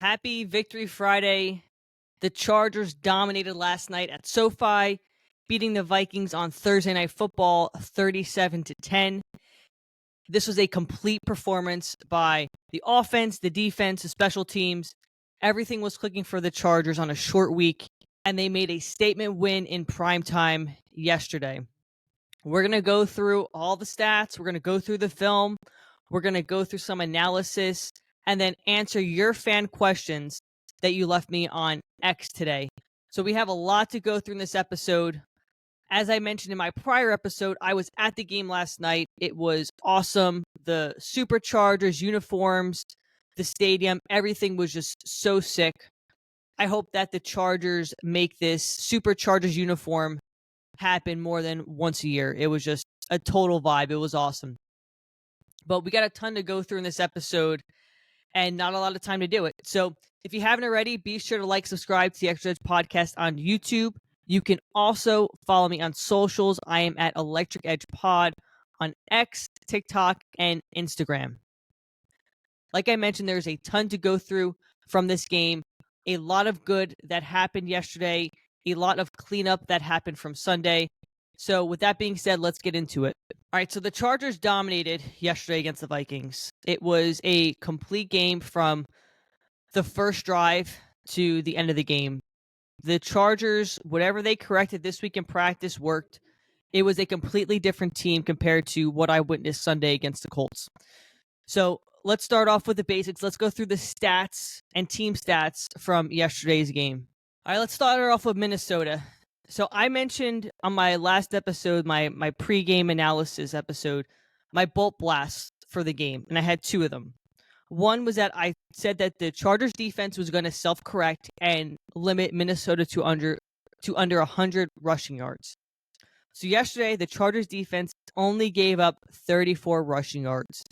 Happy Victory Friday. The Chargers dominated last night at SoFi, beating the Vikings on Thursday Night Football 37-10. This was a complete performance by the offense, the defense, the special teams. Everything was clicking for the Chargers on a short week, and they made a statement win in prime time yesterday. We're going to go through all the stats. We're going to go through the film. We're going to go through some analysis and then answer your fan questions that you left me on X today. So we have a lot to go through in this episode. As I mentioned in my prior episode, I was at the game last night. It was awesome. The Superchargers, uniforms, the stadium, everything was just so sick. I hope that the Chargers make this Superchargers uniform happen more than once a year. It was just a total vibe. It was awesome. But we got a ton to go through in this episode and not a lot of time to do it. So if you haven't already, be sure to like, subscribe to the Extra Edge Podcast on YouTube. You can also follow me on socials. I am at Electric Edge Pod on X, TikTok, and Instagram. Like I mentioned, there's a ton to go through from this game. A lot of good that happened yesterday. A lot of cleanup that happened from Sunday. So with that being said, let's get into it. All right, so the Chargers dominated yesterday against the Vikings. It was a complete game from the first drive to the end of the game. The Chargers, whatever they corrected this week in practice, worked. It was a completely different team compared to what I witnessed Sunday against the Colts. So let's start off with the basics. Let's go through the stats and team stats from yesterday's game. All right, let's start off with Minnesota. So I mentioned on my last episode, my pregame analysis episode, my bolt blast for the game, and I had two of them. One was that I said that the Chargers defense was going to self-correct and limit Minnesota to under 100 rushing yards. So yesterday, the Chargers defense only gave up 34 rushing yards.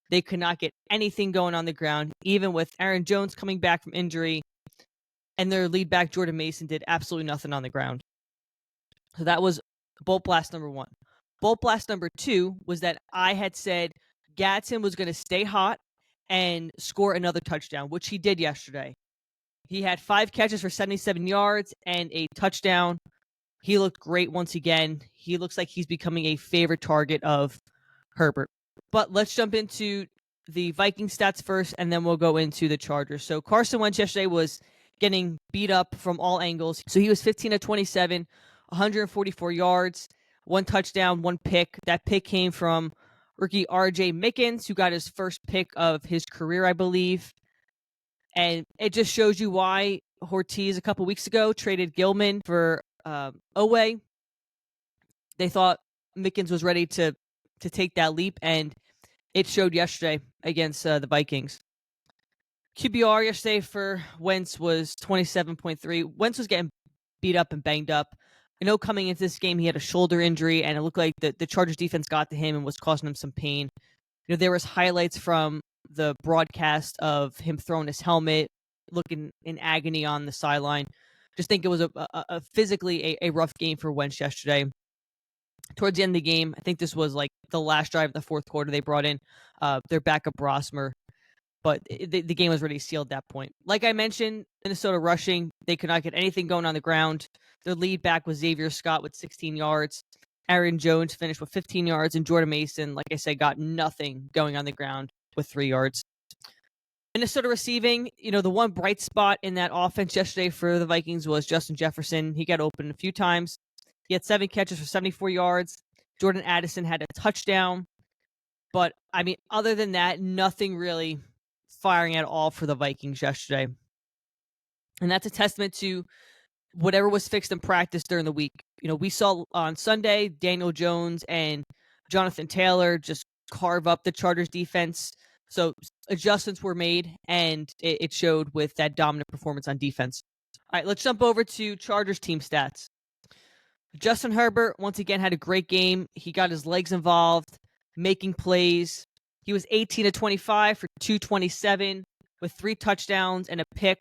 They could not get anything going on the ground, even with Aaron Jones coming back from injury, and their lead back, Jordan Mason, did absolutely nothing on the ground. So that was bolt blast number one. Bolt blast number two was that I had said Gadsden was going to stay hot and score another touchdown, which he did yesterday. He had 5 catches for 77 yards and a touchdown. He looked great once again. He looks like he's becoming a favorite target of Herbert. But let's jump into the Viking stats first, and then we'll go into the Chargers. So Carson Wentz yesterday was getting beat up from all angles. So he was 15 of 27, 144 yards, 1 touchdown, 1 pick. That pick came from rookie R.J. Mickens, who got his first pick of his career, I believe. And it just shows you why Ortiz a couple weeks ago traded Gilman for Owe. They thought Mickens was ready to take that leap, and it showed yesterday against the Vikings. QBR yesterday for Wentz was 27.3. Wentz was getting beat up and banged up. I know coming into this game he had a shoulder injury, and it looked like the Chargers defense got to him and was causing him some pain. You know, there was highlights from the broadcast of him throwing his helmet, looking in agony on the sideline. Just think it was a physically a rough game for Wentz yesterday. Towards the end of the game, I think this was like the last drive of the fourth quarter, they brought in their backup Rossmer, but the game was already sealed at that point. Like I mentioned, Minnesota rushing, they could not get anything going on the ground. Their lead back was Xavier Scott with 16 yards. Aaron Jones finished with 15 yards, and Jordan Mason, like I said, got nothing going on the ground with 3 yards. Minnesota receiving, the one bright spot in that offense yesterday for the Vikings was Justin Jefferson. He got open a few times. He had 7 catches for 74 yards. Jordan Addison had a touchdown. But, I mean, other than that, nothing really firing at all for the Vikings yesterday. And that's a testament to whatever was fixed in practice during the week. We saw on Sunday, Daniel Jones and Jonathan Taylor just carve up the Chargers defense. So adjustments were made, and it showed with that dominant performance on defense. All right, let's jump over to Chargers team stats. Justin Herbert, once again, had a great game. He got his legs involved, making plays. He was 18 of 25 for 227 with 3 touchdowns and a pick.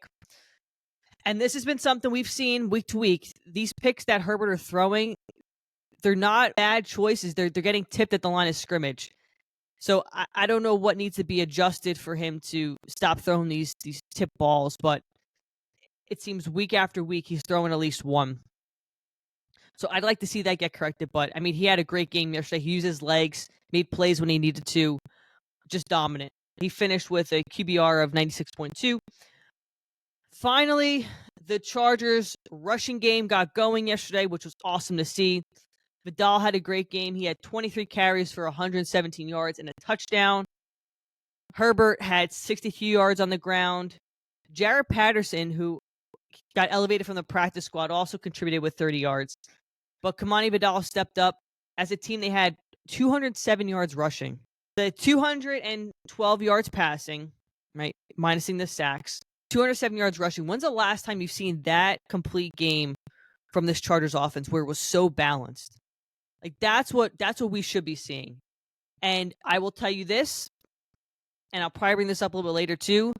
And this has been something we've seen week to week. These picks that Herbert are throwing, they're not bad choices. They're getting tipped at the line of scrimmage. So I don't know what needs to be adjusted for him to stop throwing these tip balls, but it seems week after week he's throwing at least one. So I'd like to see that get corrected. But I mean, he had a great game yesterday. He used his legs, made plays when he needed to, just dominant. He finished with a QBR of 96.2. Finally, the Chargers rushing game got going yesterday, which was awesome to see. Vidal had a great game. He had 23 carries for 117 yards and a touchdown. Herbert had 62 yards on the ground. Jared Patterson, who got elevated from the practice squad, also contributed with 30 yards. But Kamani Vidal stepped up. As a team, they had 207 yards rushing. The 212 yards passing, right, minusing the sacks. 207 yards rushing. When's the last time you've seen that complete game from this Chargers offense where it was so balanced? Like that's what we should be seeing. And I will tell you this, and I'll probably bring this up a little bit later too.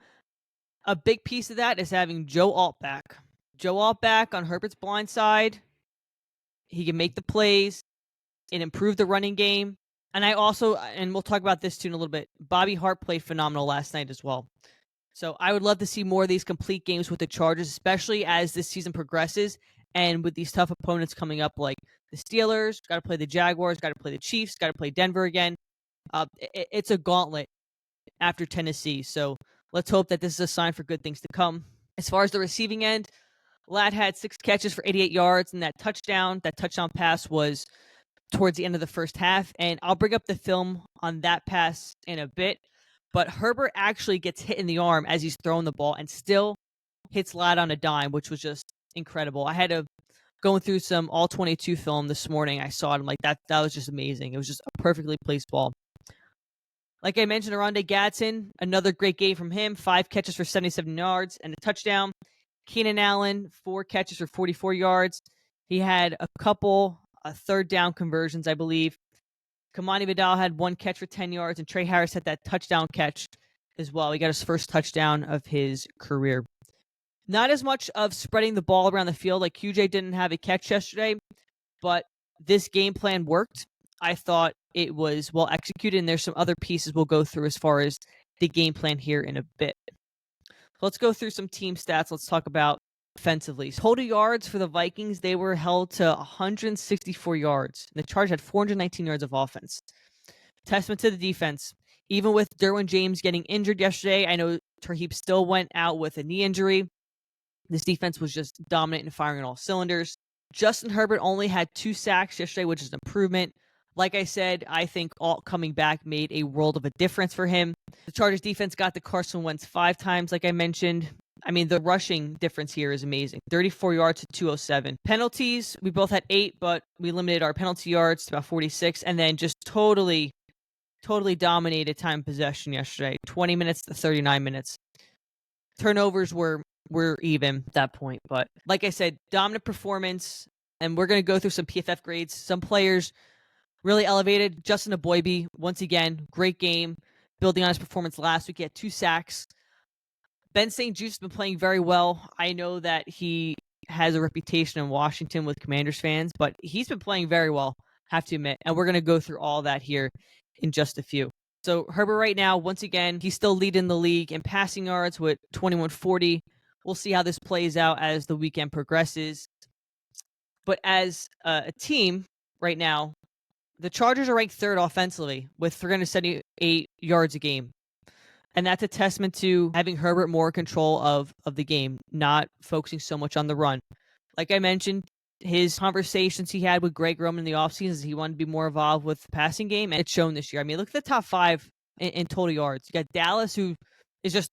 A big piece of that is having Joe Alt back. Joe Alt back on Herbert's blind side. He can make the plays and improve the running game. And and we'll talk about this too in a little bit, Bobby Hart played phenomenal last night as well. So I would love to see more of these complete games with the Chargers, especially as this season progresses and with these tough opponents coming up like the Steelers, got to play the Jaguars, got to play the Chiefs, got to play Denver again. It's a gauntlet after Tennessee. So let's hope that this is a sign for good things to come. As far as the receiving end, Ladd had 6 catches for 88 yards, and that touchdown pass was towards the end of the first half. And I'll bring up the film on that pass in a bit. But Herbert actually gets hit in the arm as he's throwing the ball and still hits Ladd on a dime, which was just incredible. I had to going through some all 22 film this morning. I saw it. I'm like, that was just amazing. It was just a perfectly placed ball. Like I mentioned, Oronde Gadsden, another great game from him. 5 catches for 77 yards and a touchdown. Keenan Allen, 4 catches for 44 yards. He had a couple third down conversions, I believe. Kamani Vidal had 1 catch for 10 yards, and Trey Harris had that touchdown catch as well. He got his first touchdown of his career. Not as much of spreading the ball around the field. Like QJ didn't have a catch yesterday, but this game plan worked. I thought it was well executed, and there's some other pieces we'll go through as far as the game plan here in a bit. Let's go through some team stats. Let's talk about offensively. Total yards for the Vikings, they were held to 164 yards. The Chargers had 419 yards of offense. Testament to the defense. Even with Derwin James getting injured yesterday, I know Tarheeb still went out with a knee injury. This defense was just dominant and firing on all cylinders. Justin Herbert only had 2 sacks yesterday, which is an improvement. Like I said, I think Alt coming back made a world of a difference for him. The Chargers defense got to Carson Wentz 5 times, like I mentioned. I mean, the rushing difference here is amazing. 34 yards to 207. Penalties, we both had 8, but we limited our penalty yards to about 46, and then just totally dominated time possession yesterday. 20 minutes to 39 minutes. Turnovers were even at that point. But like I said, dominant performance, and we're going to go through some PFF grades. Some players really elevated. Justin Aboybe, once again, great game. Building on his performance last week, he had 2 sacks. Ben St. Juste's been playing very well. I know that he has a reputation in Washington with Commanders fans, but he's been playing very well, have to admit. And we're going to go through all that here in just a few. So Herbert right now, once again, he's still leading the league in passing yards with 2140. We'll see how this plays out as the weekend progresses. But as a team right now, the Chargers are ranked 3rd offensively with 378 yards a game. And that's a testament to having Herbert more control of the game, not focusing so much on the run. Like I mentioned, his conversations he had with Greg Roman in the offseason is he wanted to be more involved with the passing game, and it's shown this year. I mean, look at the top 5 in total yards. You got Dallas, who is just,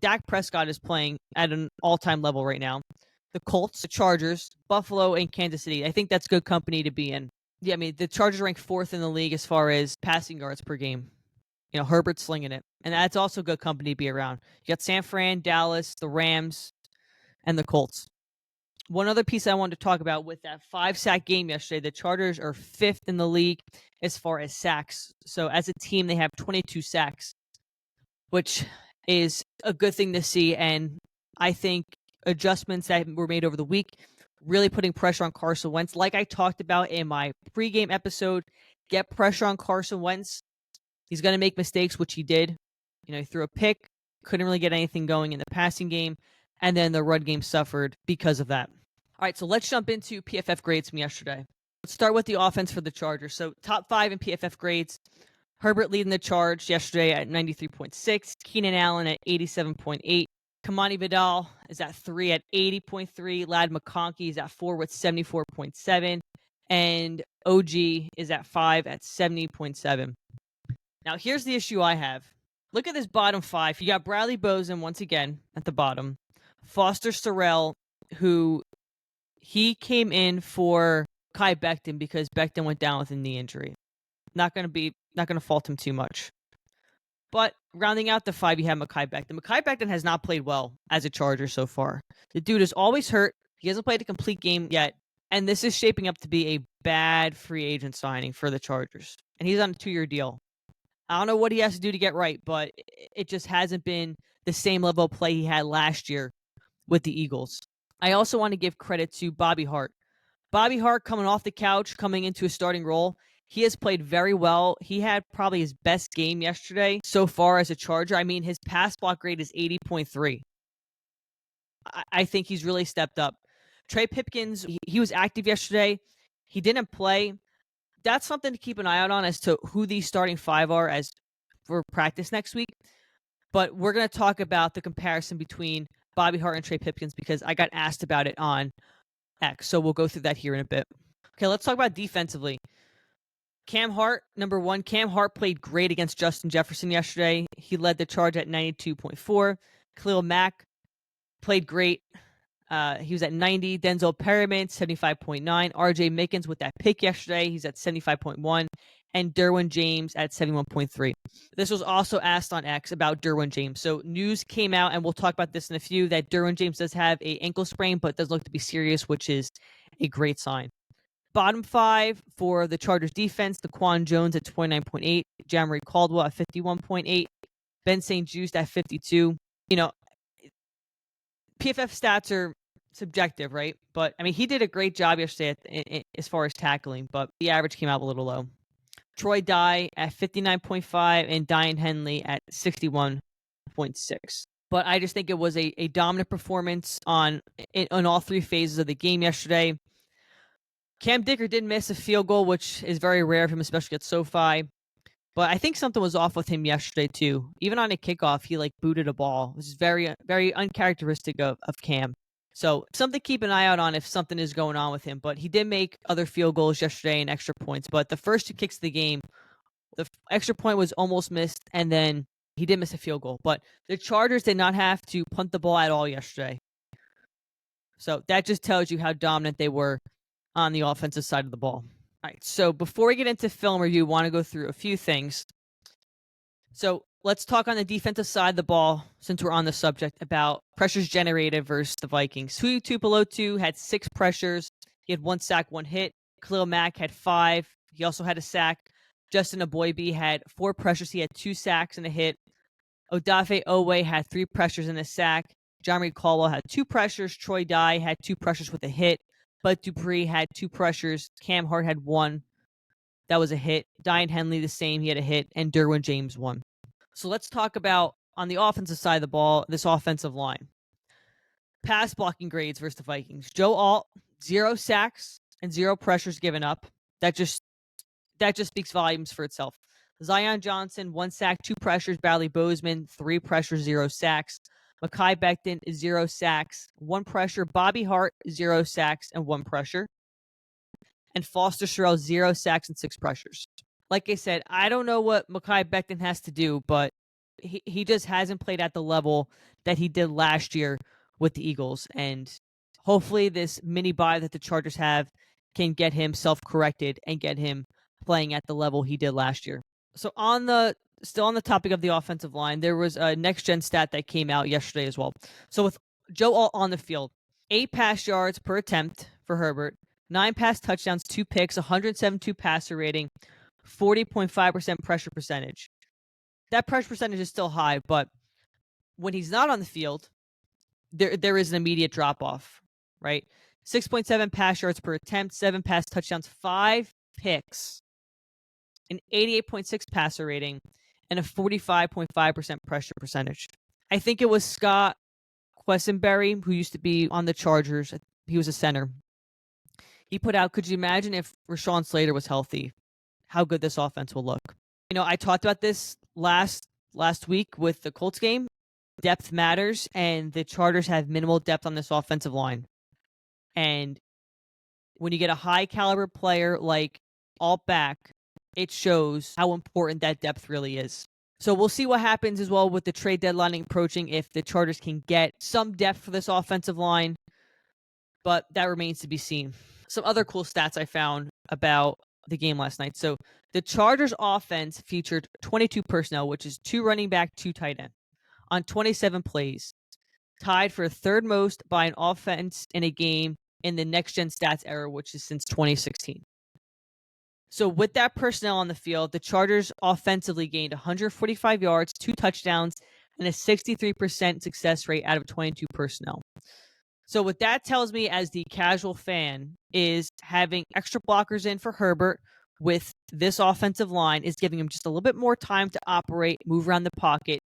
Dak Prescott is playing at an all-time level right now. The Colts, the Chargers, Buffalo, and Kansas City. I think that's good company to be in. Yeah, I mean, the Chargers rank 4th in the league as far as passing yards per game. Herbert's slinging it. And that's also good company to be around. You got San Fran, Dallas, the Rams, and the Colts. One other piece I wanted to talk about with that 5-sack game yesterday, the Chargers are 5th in the league as far as sacks. So as a team, they have 22 sacks, which is a good thing to see. And I think adjustments that were made over the week, really putting pressure on Carson Wentz. Like I talked about in my pregame episode, get pressure on Carson Wentz. He's going to make mistakes, which he did. He threw a pick, couldn't really get anything going in the passing game, and then the run game suffered because of that. All right, so let's jump into PFF grades from yesterday. Let's start with the offense for the Chargers. So top 5 in PFF grades. Herbert leading the charge yesterday at 93.6. Keenan Allen at 87.8. Kamani Vidal is at 3 at 80.3. Ladd McConkey is at 4 with 74.7. And OG is at 5 at 70.7. Now, here's the issue I have. Look at this bottom 5. You got Bradley Bozeman once again at the bottom. Foster Sorrell, who he came in for Kai Becton because Becton went down with a knee injury. Not going to fault him too much. But rounding out the 5, you have Mekhi Becton. Mekhi Becton has not played well as a Charger so far. The dude is always hurt. He hasn't played a complete game yet. And this is shaping up to be a bad free agent signing for the Chargers. And he's on a 2-year deal. I don't know what he has to do to get right, but it just hasn't been the same level of play he had last year with the Eagles. I also want to give credit to Bobby Hart. Bobby Hart coming off the couch, coming into a starting role. He has played very well. He had probably his best game yesterday so far as a Charger. I mean, his pass block grade is 80.3. I think he's really stepped up. Trey Pipkins, he was active yesterday. He didn't play. That's something to keep an eye out on as to who these starting 5 are as for practice next week. But we're going to talk about the comparison between Bobby Hart and Trey Pipkins because I got asked about it on X. So we'll go through that here in a bit. Okay, let's talk about defensively. Cam Hart, number 1. Cam Hart played great against Justin Jefferson yesterday. He led the charge at 92.4. Khalil Mack played great. He was at 90. Denzel Perriman, 75.9. RJ Mickens with that pick yesterday. He's at 75.1. And Derwin James at 71.3. This was also asked on X about Derwin James. So news came out, and we'll talk about this in a few, that Derwin James does have an ankle sprain, but does look to be serious, which is a great sign. Bottom 5 for the Chargers defense, Daquan Jones at 29.8, Jamari Caldwell at 51.8, Ben St. Juste at 52. PFF stats are subjective, right? But, I mean, he did a great job yesterday as far as tackling, but the average came out a little low. Troy Dye at 59.5 and Diane Henley at 61.6. But I just think it was a dominant performance on all 3 phases of the game yesterday. Cam Dicker did miss a field goal, which is very rare of him, especially at SoFi. But I think something was off with him yesterday, too. Even on a kickoff, he booted a ball. It was very, very uncharacteristic of Cam. So something to keep an eye out on if something is going on with him. But he did make other field goals yesterday and extra points. But the first 2 kicks of the game, the extra point was almost missed, and then he did miss a field goal. But the Chargers did not have to punt the ball at all yesterday. So that just tells you how dominant they were on the offensive side of the ball. All right, so before we get into film review, I want to go through a few things. So let's talk on the defensive side of the ball, since we're on the subject, about pressures generated versus the Vikings. Hui Tuipulotu had 6 pressures. He had 1 sack, 1 hit. Khalil Mack had 5. He also had a sack. Justin Aboybe had 4 pressures. He had 2 sacks and a hit. Odafe Owe had 3 pressures and a sack. Jamari Caldwell had 2 pressures. Troy Dye had 2 pressures with a hit. Bud Dupree had 2 pressures. Cam Hart had 1. That was a hit. Diane Henley the same. He had a hit. And Derwin James 1. So let's talk about, on the offensive side of the ball, this offensive line. Pass blocking grades versus the Vikings. Joe Alt, 0 sacks and 0 pressures given up. That just speaks volumes for itself. Zion Johnson, 1 sack, 2 pressures. Bradley Bozeman, 3 pressures, 0 sacks. Mekhi Becton, 0 sacks, 1 pressure. Bobby Hart, 0 sacks and 1 pressure. And Foster Sorrell, 0 sacks and 6 pressures. Like I said, I don't know what Mekhi Becton has to do, but he just hasn't played at the level that he did last year with the Eagles. And hopefully this mini bye that the Chargers have can get him self-corrected and get him playing at the level he did last year. So still on the topic of the offensive line, there was a next-gen stat that came out yesterday as well. So with Joe Alt on the field, 8 pass yards per attempt for Herbert, 9 pass touchdowns, 2 picks, 172 passer rating, 40.5% pressure percentage. That pressure percentage is still high, but when he's not on the field, there is an immediate drop-off, right? 6.7 pass yards per attempt, 7 pass touchdowns, 5 picks, an 88.6 passer rating, and a 45.5% pressure percentage. I think it was Scott Quessenberry, who used to be on the Chargers. He was a center. He put out, could you imagine if Rashawn Slater was healthy, how good this offense will look? I talked about this last week with the Colts game. Depth matters, and the Chargers have minimal depth on this offensive line. And when you get a high caliber player like Alt back, it shows how important that depth really is. So we'll see what happens as well with the trade deadline approaching if the Chargers can get some depth for this offensive line, but that remains to be seen. Some other cool stats I found about the game last night. So the Chargers offense featured 22 personnel, which is 2 running back, 2 tight end, on 27 plays, tied for third most by an offense in a game in the next-gen stats era, which is since 2016. So with that personnel on the field, the Chargers offensively gained 145 yards, 2 touchdowns, and a 63% success rate out of 22 personnel. So what that tells me as the casual fan is having extra blockers in for Herbert with this offensive line is giving him just a little bit more time to operate, move around the pocket,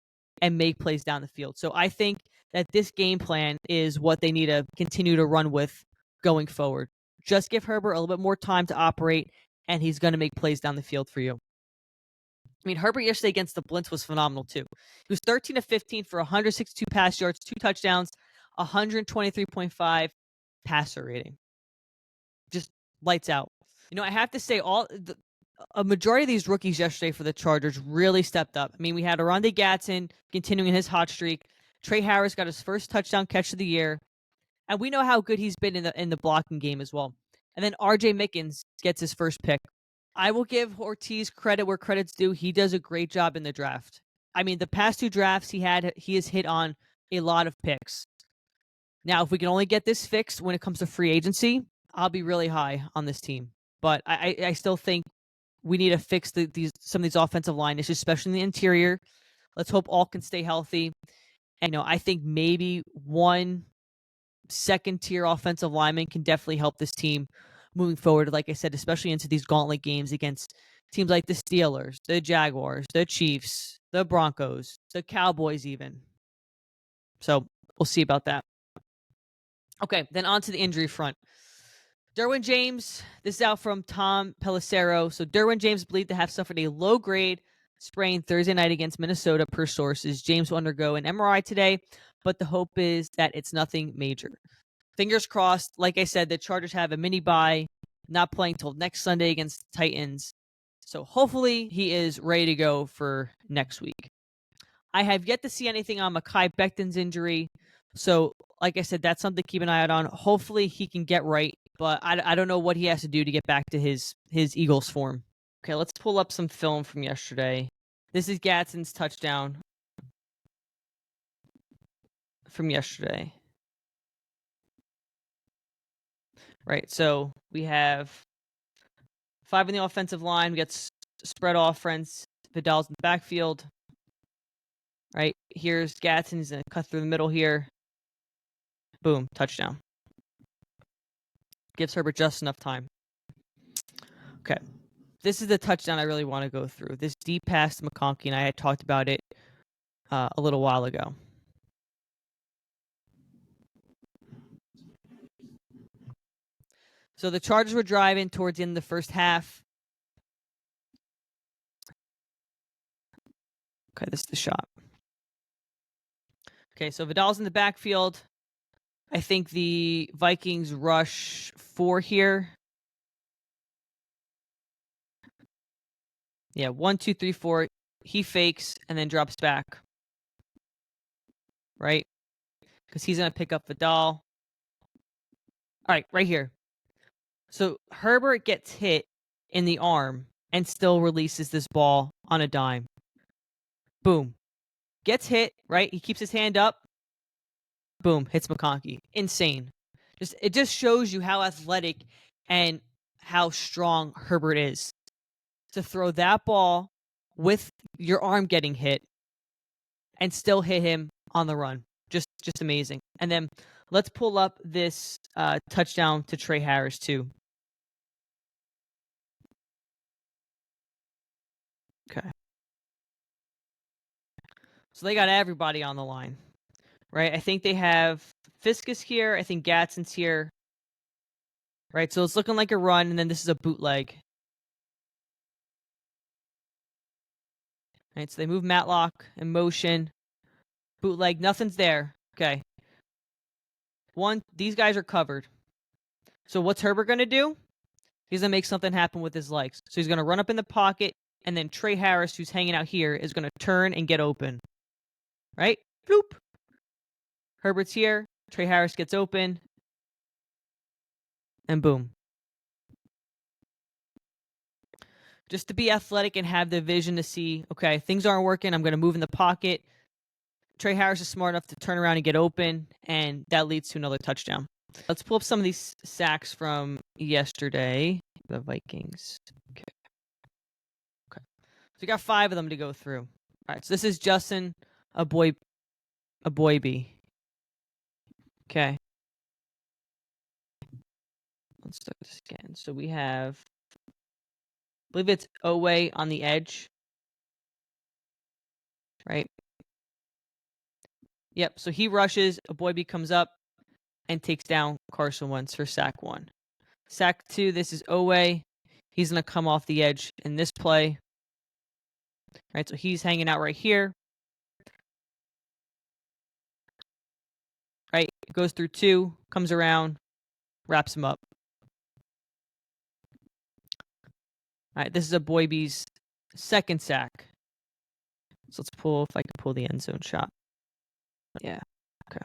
and make plays down the field. So I think that this game plan is what they need to continue to run with going forward. Just give Herbert a little bit more time to operate, and he's going to make plays down the field for you. I mean, Herbert yesterday against the Blitz was phenomenal too. He was 13 of 15 for 162 pass yards, 2 touchdowns, 123.5 passer rating. Just lights out. I have to say a majority of these rookies yesterday for the Chargers really stepped up. I mean, we had Oronde Gadsden continuing his hot streak. Trey Harris got his first touchdown catch of the year. And we know how good he's been in the blocking game as well. And then R.J. Mickens gets his first pick. I will give Ortiz credit where credit's due. He does a great job in the draft. I mean, the past 2 drafts he has hit on a lot of picks. Now, if we can only get this fixed when it comes to free agency, I'll be really high on this team. But I still think we need to fix some of these offensive line issues, especially in the interior. Let's hope all can stay healthy. And I think maybe one second-tier offensive lineman can definitely help this team moving forward, like I said, especially into these gauntlet games against teams like the Steelers, the Jaguars, the Chiefs, the Broncos, the Cowboys even. So we'll see about that. Okay, then on to the injury front. Derwin James, this is out from Tom Pelissero. So Derwin James believed to have suffered a low-grade sprain Thursday night against Minnesota per sources. James will undergo an MRI today, but the hope is that it's nothing major. Fingers crossed. Like I said, the Chargers have a mini bye, not playing till next Sunday against the Titans. So hopefully he is ready to go for next week. I have yet to see anything on Mekhi Becton's injury. So like I said, that's something to keep an eye out on. Hopefully he can get right, but I don't know what he has to do to get back to his Eagles form. Okay, let's pull up some film from yesterday. This is Gadsden's touchdown from yesterday. Right, so we have 5 in the offensive line. We got spread offense. Vidal's in the backfield. Right, here's Gadsden. He's going to cut through the middle here. Boom, touchdown. Gives Herbert just enough time. Okay, this is the touchdown I really want to go through. This deep pass to McConkey, and I had talked about it a little while ago. So the Chargers were driving towards the end of the first half. Okay, this is the shot. Okay, so Vidal's in the backfield. I think the Vikings rush 4 here. Yeah, 1, 2, 3, 4. He fakes and then drops back. Right? Because he's going to pick up Vidal. All right, right here. So Herbert gets hit in the arm and still releases this ball on a dime. Boom. Gets hit, right? He keeps his hand up. Boom. Hits McConkey. Insane. It just shows you how athletic and how strong Herbert is. To throw that ball with your arm getting hit and still hit him on the run. Just amazing. And then let's pull up this touchdown to Trey Harris too. Okay. So they got everybody on the line, right? I think they have Fiskus here. I think Gadsden's here, right? So it's looking like a run, and then this is a bootleg. Right, so they move Matlock in motion. Bootleg, nothing's there. Okay. These guys are covered. So what's Herbert going to do? He's going to make something happen with his legs. So he's going to run up in the pocket, and then Trey Harris, who's hanging out here, is going to turn and get open. Right? Bloop. Herbert's here. Trey Harris gets open. And boom. Just to be athletic and have the vision to see, okay, things aren't working. I'm going to move in the pocket. Trey Harris is smart enough to turn around and get open, and that leads to another touchdown. Let's pull up some of these sacks from yesterday. The Vikings. Okay. So we got 5 of them to go through. All right, so this is Justin Aboybe. Okay. Let's start this again. So we have, I believe it's Owe on the edge. Right? Yep, so he rushes, Aboybe comes up and takes down Carson Wentz for sack 1. Sack 2, this is Owe. He's going to come off the edge in this play. Right, so he's hanging out right here. Right, goes through 2, comes around, wraps him up. All right, this is Aboybe's second sack. So let's pull, if I can pull the end zone shot. Yeah, okay.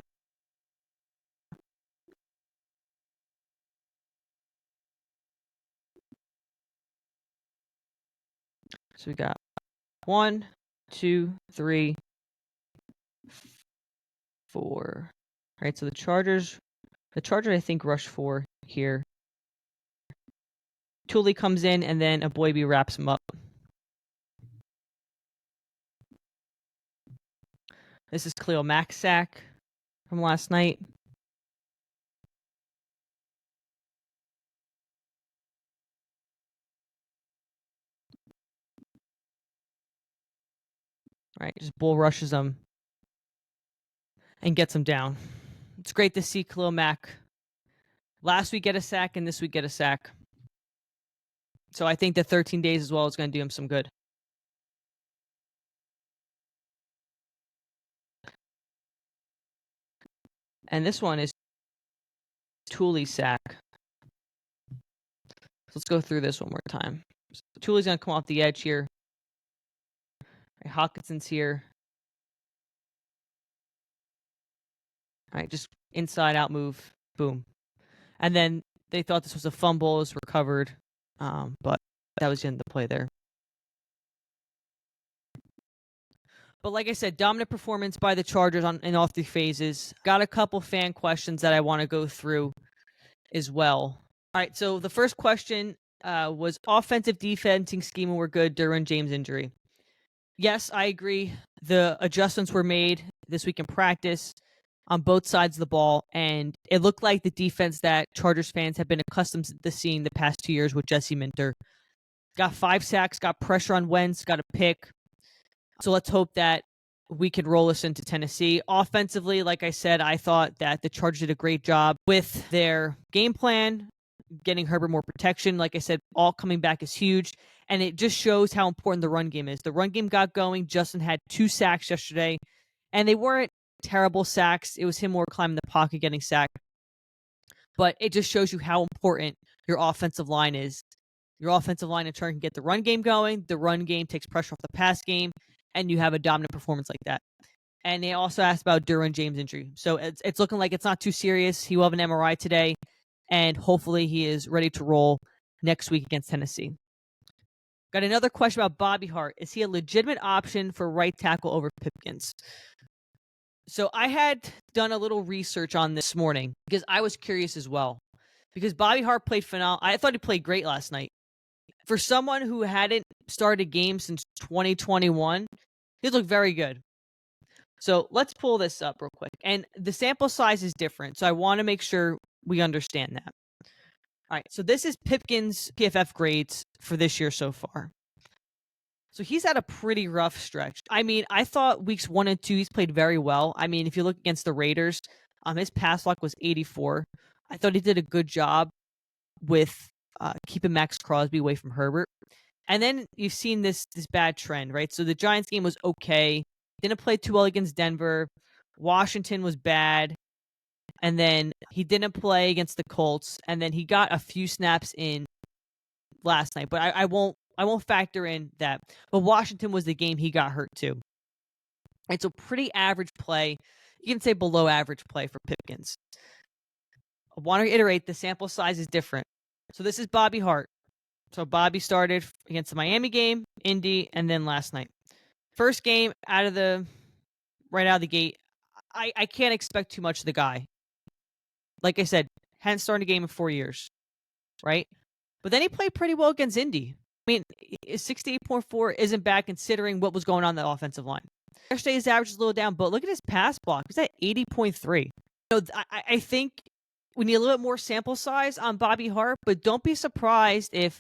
So we got 1, 2, 3, 4. All right, so the Chargers I think rush 4 here. Tooley comes in, and then Aboybe wraps him up. This is Khalil Mack's sack from last night. All right, just bull rushes him and gets him down. It's great to see Khalil Mack. Last week get a sack, and this week get a sack. So I think the 13 days as well is going to do him some good. And this one is Tooley's sack. So let's go through this one more time. So Tooley's going to come off the edge here. Right, Hawkinson's here. All right, just inside out move. Boom. And then they thought this was a fumble. It was recovered. But that was the end of the play there. But like I said, dominant performance by the Chargers in all 3 phases. Got a couple fan questions that I want to go through as well. All right, so the first question was offensive defensive schema were good during James' injury. Yes, I agree. The adjustments were made this week in practice on both sides of the ball, and it looked like the defense that Chargers fans have been accustomed to seeing the past 2 years with Jesse Minter. Got 5 sacks, got pressure on Wentz, got a pick. So let's hope that we can roll this into Tennessee. Offensively, like I said, I thought that the Chargers did a great job with their game plan, getting Herbert more protection. Like I said, all coming back is huge. And it just shows how important the run game is. The run game got going. Justin had 2 sacks yesterday, and they weren't terrible sacks. It was him more climbing the pocket, getting sacked. But it just shows you how important your offensive line is. Your offensive line in turn can get the run game going. The run game takes pressure off the pass game, and you have a dominant performance like that. And they also asked about Derwin James' injury. So it's looking like it's not too serious. He will have an MRI today, and hopefully he is ready to roll next week against Tennessee. Got another question about Bobby Hart. Is he a legitimate option for right tackle over Pipkins? So I had done a little research on this morning because I was curious as well. Because Bobby Hart played phenomenal. I thought he played great last night. For someone who hadn't started a game since 2021, he looked very good. So let's pull this up real quick. And the sample size is different, so I want to make sure we understand that. All right, so this is Pipkins PFF grades for this year so far. So he's had a pretty rough stretch. I mean, I thought weeks 1 and 2 he's played very well. I mean, if you look against the Raiders, his pass block was 84. I thought he did a good job with keeping Max Crosby away from Herbert. And then you've seen this bad trend, right? So the Giants game was okay. Didn't play too well against Denver. Washington was bad. And then he didn't play against the Colts. And then he got a few snaps in last night. But I won't factor in that. But Washington was the game he got hurt too. It's a pretty average play. You can say below average play for Pipkins. I want to reiterate, the sample size is different. So this is Bobby Hart. So Bobby started against the Miami game, Indy, and then last night. First game right out of the gate, I can't expect too much of the guy. Like I said, hadn't started a game in 4 years, right? But then he played pretty well against Indy. I mean, 68.4 isn't bad considering what was going on the offensive line. Yesterday his average is a little down, but look at his pass block. He's at 80.3. I think we need a little bit more sample size on Bobby Hart, but don't be surprised if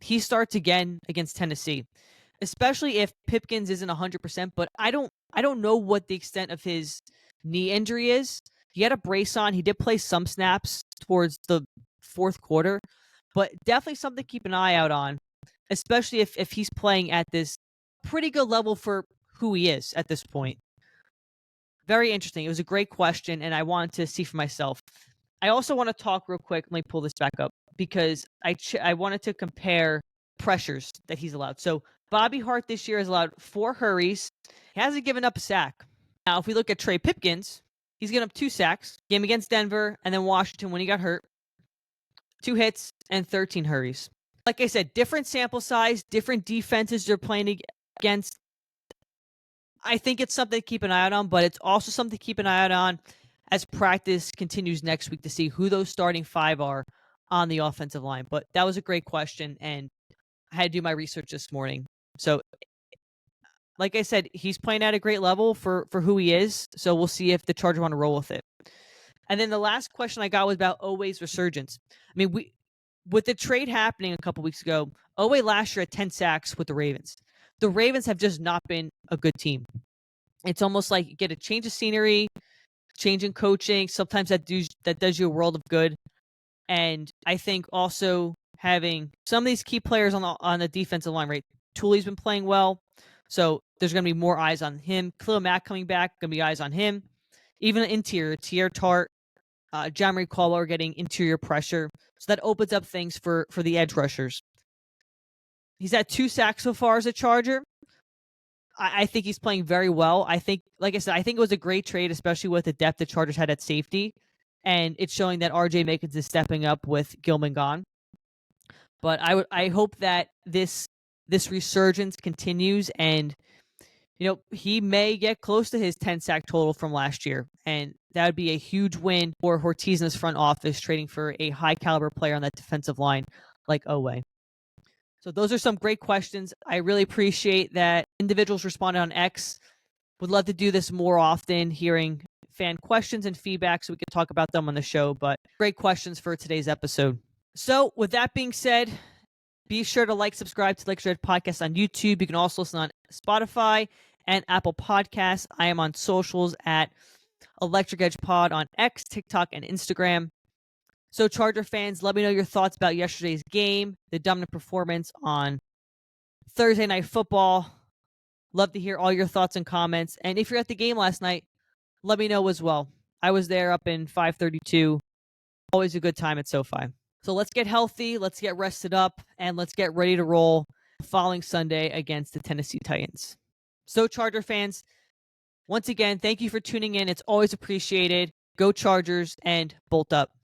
he starts again against Tennessee, especially if Pipkins isn't 100%. But I don't know what the extent of his knee injury is. He had a brace on. He did play some snaps towards the fourth quarter, but definitely something to keep an eye out on, especially if he's playing at this pretty good level for who he is at this point. Very interesting. It was a great question, and I wanted to see for myself. I also want to talk real quick. Let me pull this back up because I wanted to compare pressures that he's allowed. So Bobby Hart this year has allowed 4 hurries. He hasn't given up a sack. Now, if we look at Trey Pipkins, he's given up 2 sacks. Game against Denver and then Washington when he got hurt. 2 hits and 13 hurries. Like I said, different sample size, different defenses they're playing against. I think it's something to keep an eye out on, but it's also something to keep an eye out on as practice continues next week to see who those starting 5 are on the offensive line. But that was a great question, and I had to do my research this morning. So, like I said, he's playing at a great level for who he is, so we'll see if the Chargers want to roll with it. And then the last question I got was about Oweh's resurgence. I mean, with the trade happening a couple weeks ago, Oweh last year had 10 sacks with the Ravens. The Ravens have just not been a good team. It's almost like you get a change of scenery, change in coaching. Sometimes that does you a world of good. And I think also having some of these key players on the defensive line, right? Tooley's been playing well, so there's going to be more eyes on him. Khalil Mack coming back, going to be eyes on him. Even the interior, Tier Tart, John Marie Caldwell are getting interior pressure, so that opens up things for the edge rushers. He's had 2 sacks so far as a Charger. I think he's playing very well. I think, like I said, I think it was a great trade, especially with the depth the Chargers had at safety. And it's showing that R.J. Makins is stepping up with Gilman gone. But I hope that this resurgence continues, and he may get close to his 10-sack total from last year. And that would be a huge win for Ortiz and his front office, trading for a high-caliber player on that defensive line like Oweh. So those are some great questions. I really appreciate that individuals responded on X. Would love to do this more often, hearing fan questions and feedback so we can talk about them on the show. But great questions for today's episode. So with that being said, be sure to subscribe to Electric Edge Podcast on YouTube. You can also listen on Spotify and Apple Podcasts. I am on socials at Electric Edge Pod on X, TikTok, and Instagram. So Charger fans, let me know your thoughts about yesterday's game, the dominant performance on Thursday Night Football. Love to hear all your thoughts and comments. And if you're at the game last night, let me know as well. I was there up in 532. Always a good time at SoFi. So let's get healthy, let's get rested up, and let's get ready to roll the following Sunday against the Tennessee Titans. So Charger fans, once again, thank you for tuning in. It's always appreciated. Go Chargers and bolt up.